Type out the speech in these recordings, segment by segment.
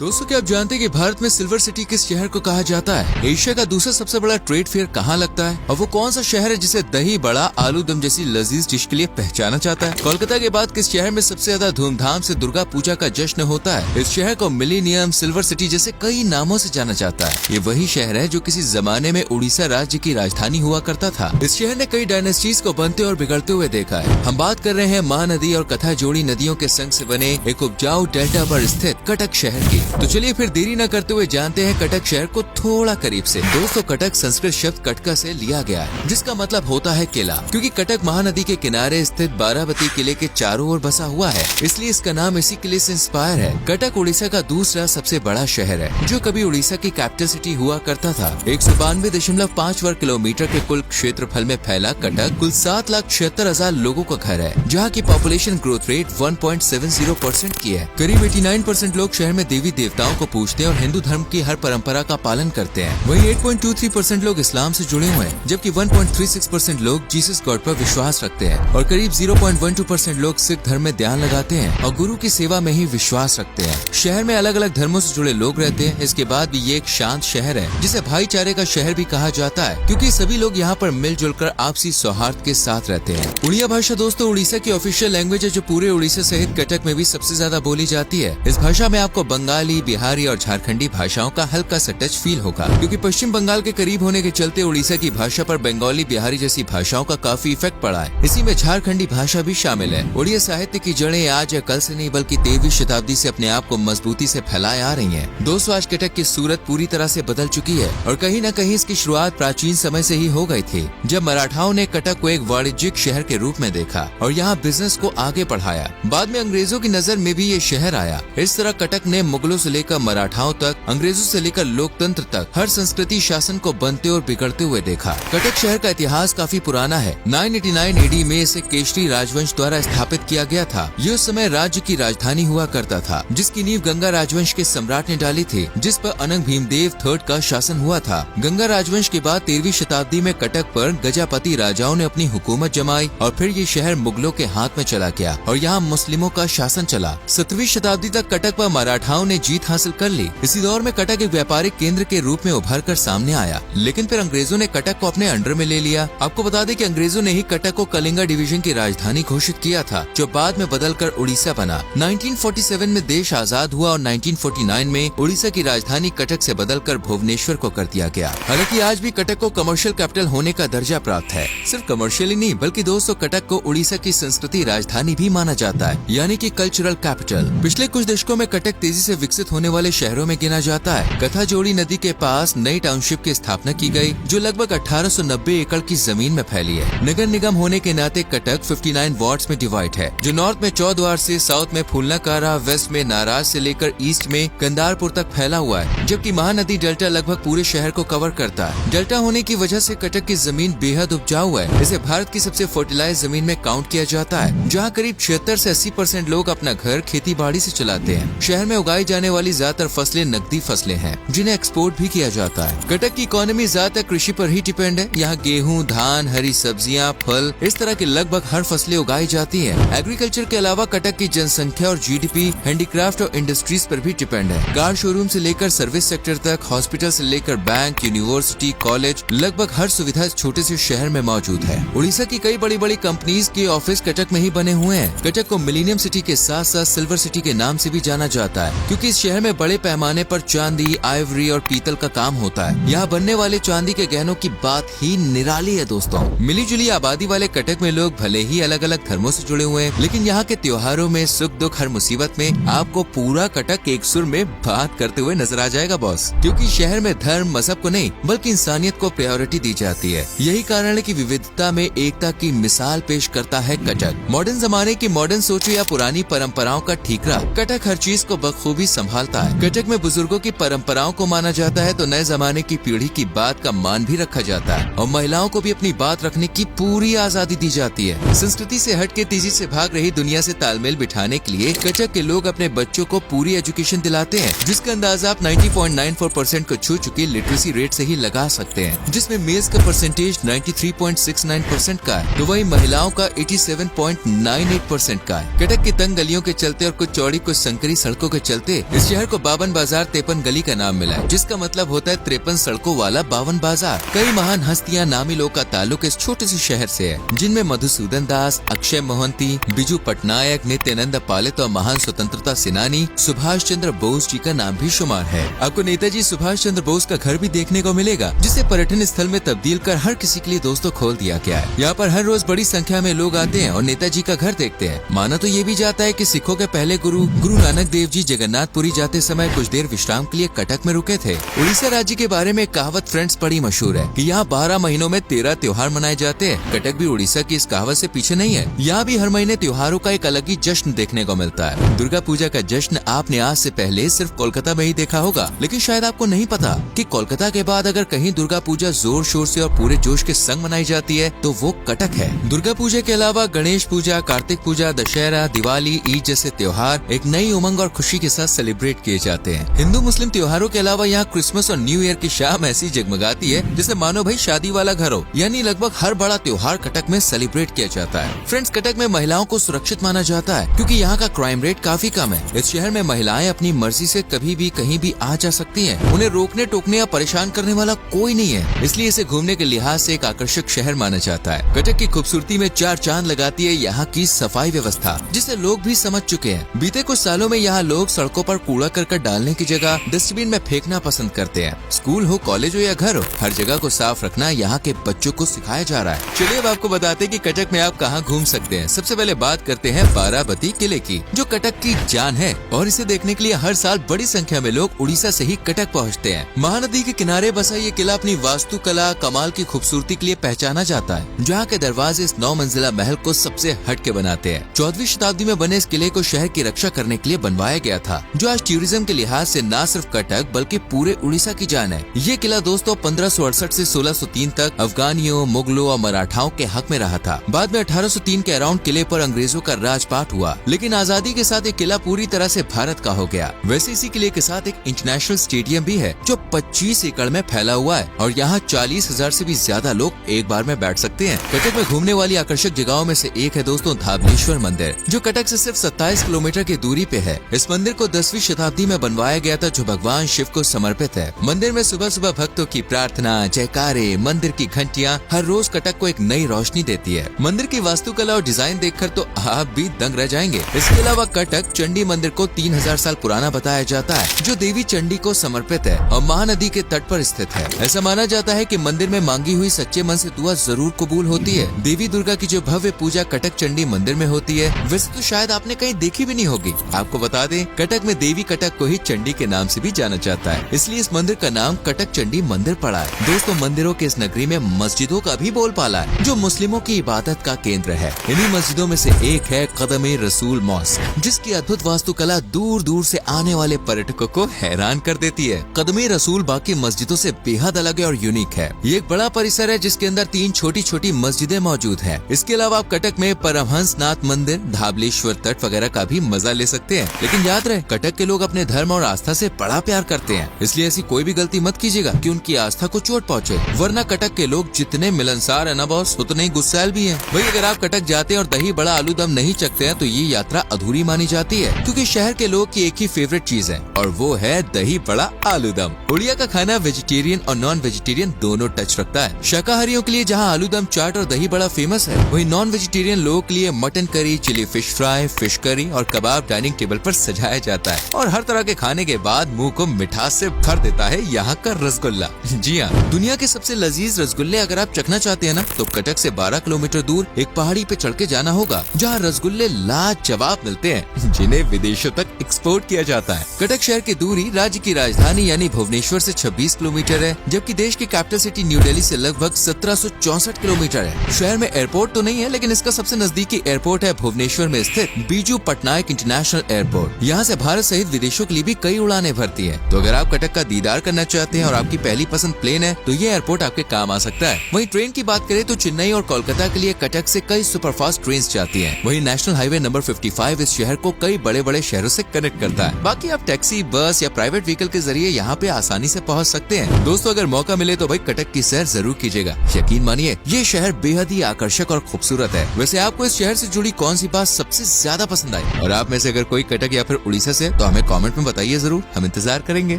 दोस्तों क्या आप जानते हैं कि भारत में सिल्वर सिटी किस शहर को कहा जाता है? एशिया का दूसरा सबसे बड़ा ट्रेड फेयर कहाँ लगता है और वो कौन सा शहर है जिसे दही बड़ा आलू दम जैसी लजीज डिश के लिए पहचाना जाता है? कोलकाता के बाद किस शहर में सबसे ज्यादा धूमधाम से दुर्गा पूजा का जश्न होता है? इस शहर को मिलेनियम, सिल्वर सिटी जैसे कई नामों से जाना जाता है। ये वही शहर है जो किसी जमाने में उड़ीसा राज्य की राजधानी हुआ करता था। इस शहर ने कई डायनेस्टीज को बनते और बिगड़ते हुए देखा है। हम बात कर रहे हैं महानदी और कथा जोड़ी नदियों के संग से बने एक उपजाऊ डेल्टा पर स्थित कटक शहर की। तो चलिए फिर देरी न करते हुए जानते हैं कटक शहर को थोड़ा करीब से। दोस्तों कटक संस्कृत शब्द कटका से लिया गया है जिसका मतलब होता है किला, क्योंकि कटक महानदी के किनारे स्थित बारावती किले के चारों ओर बसा हुआ है, इसलिए इसका नाम इसी किले से इंस्पायर है। कटक उड़ीसा का दूसरा सबसे बड़ा शहर है जो कभी उड़ीसा की कैपिटल सिटी हुआ करता था। 192.5 वर्ग किलोमीटर के कुल क्षेत्रफल में फैला कटक कुल 7,76,000 लोगों का घर है, जहाँ की पॉपुलेशन ग्रोथ रेट 1.70% की है। करीब 89% लोग शहर में देवी देवताओं को पूजते हैं और हिंदू धर्म की हर परंपरा का पालन करते हैं। वहीं 8.23% लोग इस्लाम से जुड़े हुए हैं, जबकि 1.36% लोग जीसस गॉड पर विश्वास रखते हैं और करीब 0.12% लोग सिख धर्म में ध्यान लगाते हैं और गुरु की सेवा में ही विश्वास रखते हैं। शहर में अलग अलग धर्मों से जुड़े लोग रहते हैं। इसके बाद भी ये एक शांत शहर है जिसे भाईचारे का शहर भी कहा जाता है, क्योंकि सभी लोग यहाँ पर मिलजुल कर आपसी सौहार्द के साथ रहते हैं। उड़िया भाषा दोस्तों उड़ीसा की ऑफिशियल लैंग्वेज है, जो पूरे उड़ीसा सहित कटक में भी सबसे ज्यादा बोली जाती है। इस भाषा में आपको बंगाली, बिहारी और झारखंडी भाषाओं का हल्का सा टच फील होगा, क्योंकि पश्चिम बंगाल के करीब होने के चलते उड़ीसा की भाषा पर बंगाली, बिहारी जैसी भाषाओं का काफी इफेक्ट पड़ा है। इसी में झारखंडी भाषा भी शामिल है। उड़िया साहित्य की जड़ें आज या कल से नहीं बल्कि 13वीं शताब्दी से अपने आप को मजबूती से फैलाए आ रही हैं। दोस्तों आज कटक की सूरत पूरी तरह से बदल चुकी है और कहीं न कहीं इसकी शुरुआत प्राचीन समय से ही हो गई थी, जब मराठाओं ने कटक को एक वाणिज्यिक शहर के रूप में देखा और यहाँ बिजनेस को आगे बढ़ाया। बाद में अंग्रेजों की नजर में भी ये शहर आया। इस तरह कटक ने मुगलों से लेकर मराठाओं तक, अंग्रेजों से लेकर लोकतंत्र तक हर संस्कृति शासन को बनते और बिगड़ते हुए देखा। कटक शहर का इतिहास काफी पुराना है। 989 AD में इसे केशरी राजवंश द्वारा स्थापित किया गया था। ये उस समय राज्य की राजधानी हुआ करता था, जिसकी नींव गंगा राजवंश के सम्राट ने डाली थी, जिस पर अनंग भीमदेव III का शासन हुआ था। गंगा राजवंश के बाद 13वीं शताब्दी में कटक पर गजापति राजाओं ने अपनी हुकूमत जमाई और फिर ये शहर मुगलों के हाथ में चला गया और यहाँ मुस्लिमों का शासन चला। 17वीं शताब्दी तक कटक पर मराठाओं ने जीत हासिल कर ली। इसी दौर में कटक एक व्यापारिक केंद्र के रूप में उभर कर सामने आया, लेकिन फिर अंग्रेजों ने कटक को अपने अंडर में ले लिया। आपको बता दें कि अंग्रेजों ने ही कटक को कलिंगा डिवीजन की राजधानी घोषित किया था, जो बाद में बदलकर उड़ीसा बना। 1947 में देश आजाद हुआ और 1949 में उड़ीसा की राजधानी कटक से बदलकर भुवनेश्वर को कर दिया गया। हालांकि आज भी कटक को कमर्शियल कैपिटल होने का दर्जा प्राप्त है। सिर्फ कमर्शियल ही नहीं बल्कि दोस्तों कटक को उड़ीसा की संस्कृति राजधानी भी माना जाता है, यानी कि कल्चरल कैपिटल। पिछले कुछ दशकों में कटक तेजी से विकसित होने वाले शहरों में गिना जाता है। कथा जोड़ी नदी के पास नई टाउनशिप की स्थापना की गई, जो लगभग 1890 एकड़ की जमीन में फैली है। नगर निगम होने के नाते कटक 59 वार्ड्स में डिवाइड है, जो नॉर्थ में चौद्वार से, साउथ में फूलनाकारा, वेस्ट में नाराज से लेकर ईस्ट में कंदारपुर तक फैला हुआ है, जबकि महानदी डेल्टा लगभग पूरे शहर को कवर करता है। डेल्टा होने की वजह से कटक की जमीन बेहद उपजाऊ है। इसे भारत की सबसे फर्टिलाइज जमीन में काउंट किया जाता है, जहाँ करीब 76 से 80% लोग अपना घर खेती बाड़ी से चलाते हैं। शहर में उगाई जाने वाली ज्यादातर फसलें नकदी फसलें हैं, जिन्हें एक्सपोर्ट भी किया जाता है। कटक की इकोनॉमी ज्यादातर कृषि पर ही डिपेंड है। यहाँ गेहूं, धान, हरी सब्जियां, फल, इस तरह की लगभग हर फसलें उगाई जाती हैं। एग्रीकल्चर के अलावा कटक की जनसंख्या और GDP हैंडीक्राफ्ट और इंडस्ट्रीज पर भी डिपेंड है। कार शोरूम से लेकर सर्विस सेक्टर तक, हॉस्पिटल से लेकर बैंक, यूनिवर्सिटी, कॉलेज, लगभग हर सुविधा छोटे से शहर में मौजूद है। उड़ीसा की कई बड़ी बड़ी कंपनीज के ऑफिस कटक में ही बने हुए हैं। कटक को मिलेनियम सिटी के साथ साथ सिल्वर सिटी के नाम से भी जाना जाता है, क्योंकि इस शहर में बड़े पैमाने पर चांदी, आइवरी और पीतल का काम होता है। यहाँ बनने वाले चांदी के गहनों की बात ही निराली है दोस्तों। मिली जुली आबादी वाले कटक में लोग भले ही अलग अलग धर्मों से जुड़े हुए हैं, लेकिन यहाँ के त्योहारों में, सुख दुख, हर मुसीबत में आपको पूरा कटक एक सुर में बात करते हुए नजर आ जाएगा बॉस, क्योंकि शहर में धर्म मजहब को नहीं बल्कि इंसानियत को प्रायोरिटी दी जाती है। यही कारण है कि विविधता में एकता की मिसाल पेश करता है कटक। मॉडर्न जमाने की मॉडर्न सोचो या पुरानी परंपराओं का ठीकरा, कटक हर चीज को बखूबी संभालता है। कटक में बुजुर्गों की परंपराओं को माना जाता है तो नए जमाने की पीढ़ी की बात का मान भी रखा जाता है और महिलाओं को भी अपनी बात रखने की पूरी आजादी दी जाती है। संस्कृति से हट के तेजी से भाग रही दुनिया से तालमेल बिठाने के लिए कटक के लोग अपने बच्चों को पूरी एजुकेशन दिलाते हैं, जिसका अंदाजा आप 90.94% को छू चुकी लिटरेसी रेट से ही लगा सकते हैं, जिसमें मेल्स का परसेंटेज 93.69% का है, तो वही महिलाओं का 87.98% का है। कटक की तंग गलियों के चलते और कुछ चौड़ी कुछ संकरी सड़कों के चलते इस शहर को 52 बाजार 53 गली का नाम मिला है, जिसका मतलब होता है 53 सड़कों वाला 52 बाजार। कई महान हस्तियां, नामी लोग का ताल्लुक इस छोटे से शहर से है, जिनमें मधुसूदन दास, अक्षय मोहंती, बिजू पटनायक, नित्यानंद पालित और महान स्वतंत्रता सेनानी सुभाष चंद्र बोस जी का नाम भी शुमार है। आपको नेताजी सुभाष चंद्र बोस का घर भी देखने को मिलेगा, जिसे पर्यटन स्थल में तब्दील कर हर किसी के लिए दोस्तों खोल दिया गया है। यहाँ पर हर रोज बड़ी संख्या में लोग आते हैं और नेताजी का घर देखते हैं। माना तो ये भी जाता है कि सिखों के पहले गुरु नानक देव जी जगन्नाथपुरी जाते समय कुछ देर विश्राम के लिए कटक में रुके थे। उड़ीसा राज्य के बारे में कहावत फ्रेंड्स बड़ी मशहूर है कि यहाँ 12 महीनों में 13 त्योहार मनाए जाते हैं। कटक भी उड़ीसा की इस कहावत से पीछे नहीं है। यहाँ भी हर महीने त्योहारों का एक अलग ही जश्न देखने को मिलता है। दुर्गा पूजा का जश्न आपने आज से पहले सिर्फ कोलकाता में ही देखा होगा, लेकिन शायद आपको नहीं पता कि कोलकाता के बाद अगर कहीं दुर्गा पूजा जोर शोर से और पूरे जोश के संग मनाई जाती है तो वो कटक है। दुर्गा पूजा के अलावा गणेश पूजा, कार्तिक पूजा, दशहरा, दिवाली, ईद जैसे त्योहार एक नई उमंग और खुशी के साथ सेलिब्रेट किए जाते हैं। हिंदू मुस्लिम त्योहारों के अलावा यहाँ क्रिसमस और न्यू ईयर की शाम ऐसी जगमगाती है जैसे मानो भाई शादी वाला घर हो। यानी लगभग हर बड़ा त्योहार कटक में सेलिब्रेट किया जाता है। फ्रेंड्स, कटक में महिलाओं को सुरक्षित माना जाता है क्योंकि यहाँ का क्राइम रेट काफी कम है। इस शहर में महिलाएं अपनी मर्जी से कभी भी कहीं भी आ जा सकती हैं। उन्हें रोकने टोकने या परेशान करने वाला कोई नहीं है, इसलिए इसे घूमने के लिहाज से एक आकर्षक शहर माना जाता है। कटक की खूबसूरती में 4 चांद लगाती है यहाँ की सफाई व्यवस्था, जिसे लोग भी समझ चुके हैं। बीते कुछ सालों में यहाँ लोग सड़कों पर कूड़ा करकट डालने की जगह डस्टबिन में फेंकना पसंद करते हैं। स्कूल हो, कॉलेज हो या घर हो, हर जगह को साफ रखना यहाँ के बच्चों को सिखाया जा रहा है। चलिए अब आपको बताते हैं कि कटक में आप कहाँ घूम सकते हैं। सबसे पहले बात करते हैं बाराबती किले की, जो कटक की जान है और इसे देखने के लिए हर साल बड़ी संख्या में लोग उड़ीसा से ही कटक पहुँचते हैं। महानदी के किनारे बसा ये किला अपनी वास्तुकला, कमाल की खूबसूरती के लिए पहचाना जाता है। जहाँ के दरवाजे इस 9 मंजिला महल को सबसे हटके बनाते हैं। 14वीं शताब्दी में बने इस किले को शहर की रक्षा करने के लिए बनवाया गया था, जो आज टूरिज्म के लिहाज से न सिर्फ कटक बल्कि पूरे उड़ीसा की जान है। ये किला दोस्तों 1568 से 1603 तक अफगानियों, मुगलों और मराठाओं के हक में रहा था। बाद में 1803 के अराउंड किले पर अंग्रेजों का राजपाट हुआ, लेकिन आजादी के साथ ये किला पूरी तरह से भारत का हो गया। वैसे इसी किले के साथ एक इंटरनेशनल स्टेडियम भी है, जो 25 एकड़ में फैला हुआ है और यहाँ 40,000 से भी ज्यादा लोग एक बार में बैठ सकते हैं। कटक में घूमने वाली आकर्षक जगहों में से एक है दोस्तों धाबलेश्वर मंदिर, जो कटक से सिर्फ 27 किलोमीटर की दूरी पे है। इस मंदिर को 10वीं शताब्दी में बनवाया गया था, जो भगवान शिव को समर्पित है। मंदिर में सुबह सुबह भक्तों की प्रार्थना, जयकारे, मंदिर की घंटियां हर रोज कटक को एक नई रोशनी देती है। मंदिर की वास्तुकला और डिजाइन देखकर तो आप भी दंग रह जाएंगे। इसके अलावा कटक चंडी मंदिर को 3000 साल पुराना बताया जाता है, जो देवी चंडी को समर्पित है और महानदी के तट पर स्थित है। ऐसा माना जाता है कि मंदिर में मांगी हुई सच्चे मन से दुआ जरूर कबूल होती है। देवी दुर्गा की जो भव्य पूजा कटक चंडी मंदिर में होती है, वैसे तो शायद आपने कहीं देखी भी नहीं होगी। आपको बता दें, कटक में देवी कटक को ही चंडी के नाम से भी जाना जाता है, इसलिए इस मंदिर का नाम कटक चंडी मंदिर पड़ा है। दोस्तों, मंदिरों के इस नगरी में मस्जिदों का भी बोलबाला है, जो मुस्लिमों की इबादत का केंद्र है। इन्हीं मस्जिदों में से एक है कदमे रसूल मॉस्क, जिसकी अद्भुत वास्तुकला दूर दूर से आने वाले पर्यटकों को हैरान कर देती है। कदमे रसूल बाकी मस्जिदों से बेहद अलग है और यूनिक है। ये एक बड़ा परिसर है जिसके अंदर 3 छोटी छोटी मस्जिदें मौजूद हैं। इसके अलावा आप कटक में परमहंसनाथ मंदिर, धाबलेश्वर तट वगैरह का भी मजा ले सकते हैं। लेकिन याद रहे, कटक के लोग अपने धर्म और आस्था से बड़ा प्यार करते हैं, इसलिए ऐसी कोई भी गलती मत कीजिएगा कि उनकी आस्था को चोट पहुंचे। वरना कटक के लोग जितने मिलनसार है ना बॉस, उतने ही गुस्सैल भी हैं। भाई, अगर आप कटक जाते हैं और दही बड़ा आलू दम नहीं चखते हैं तो ये यात्रा अधूरी मानी जाती है, क्योंकि शहर के लोग की एक ही फेवरेट चीज है और वो है दही बड़ा आलू दम। उड़िया का खाना वेजिटेरियन और नॉन वेजिटेरियन दोनों टच रखता है। शाकाहारियों के लिए जहाँ आलू दम, चाट और दही बड़ा फेमस है, वहीं नॉन वेजिटेरियन लोगों के लिए mutton curry, chilli fish fry, fish curry और कबाब डाइनिंग टेबल पर सजाया जाता है। और हर तरह के खाने के बाद मुंह को मिठास से भर देता है यहाँ का रसगुल्ला। जी हाँ, दुनिया के सबसे लजीज रसगुल्ले अगर आप चखना चाहते हैं ना, तो कटक से 12 किलोमीटर दूर एक पहाड़ी पे चढ़ के जाना होगा, जहाँ रसगुल्ले लाजवाब मिलते हैं, जिन्हें विदेशों तक एक्सपोर्ट किया जाता है। कटक शहर की दूरी राज्य की राजधानी यानी भुवनेश्वर से 26 किलोमीटर है, जबकि देश की कैपिटल सिटी न्यू दिल्ली से लगभग 1764 किलोमीटर है। शहर में एयरपोर्ट तो नहीं है, लेकिन इसका सबसे नजदीकी एयरपोर्ट है भुवनेश्वर में स्थित बिजू पटनायक इंटरनेशनल एयरपोर्ट। यहाँ से भारत सहित विदेशों के लिए भी कई उड़ानें भरती है। तो अगर आप कटक का दीदार करना चाहते हैं और आपकी पहली पसंद प्लेन है, तो ये एयरपोर्ट आपके काम आ सकता है। वहीं ट्रेन की बात करें तो चेन्नई और कोलकाता के लिए कटक से कई सुपरफास्ट ट्रेन जाती हैं। वहीं नेशनल हाईवे नंबर 55 इस शहर को कई बड़े बड़े शहरों से कनेक्ट करता है। बाकी आप टैक्सी, बस या प्राइवेट व्हीकल के जरिए यहाँ पे आसानी से पहुँच सकते हैं। दोस्तों, अगर मौका मिले तो भाई कटक की सैर जरूर कीजिएगा। यकीन मानिए, ये शहर बेहद ही आकर्षक और खूबसूरत है। वैसे आपको इस शहर से जुड़ी कौन सी बात सबसे ज्यादा पसंद आई? और आप में से अगर कोई कटक या फिर उड़ीसा से, तो हमें कमेंट में बताइए जरूर, हम इंतजार करेंगे।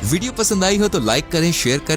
वीडियो पसंद आई हो तो लाइक करें, शेयर करें।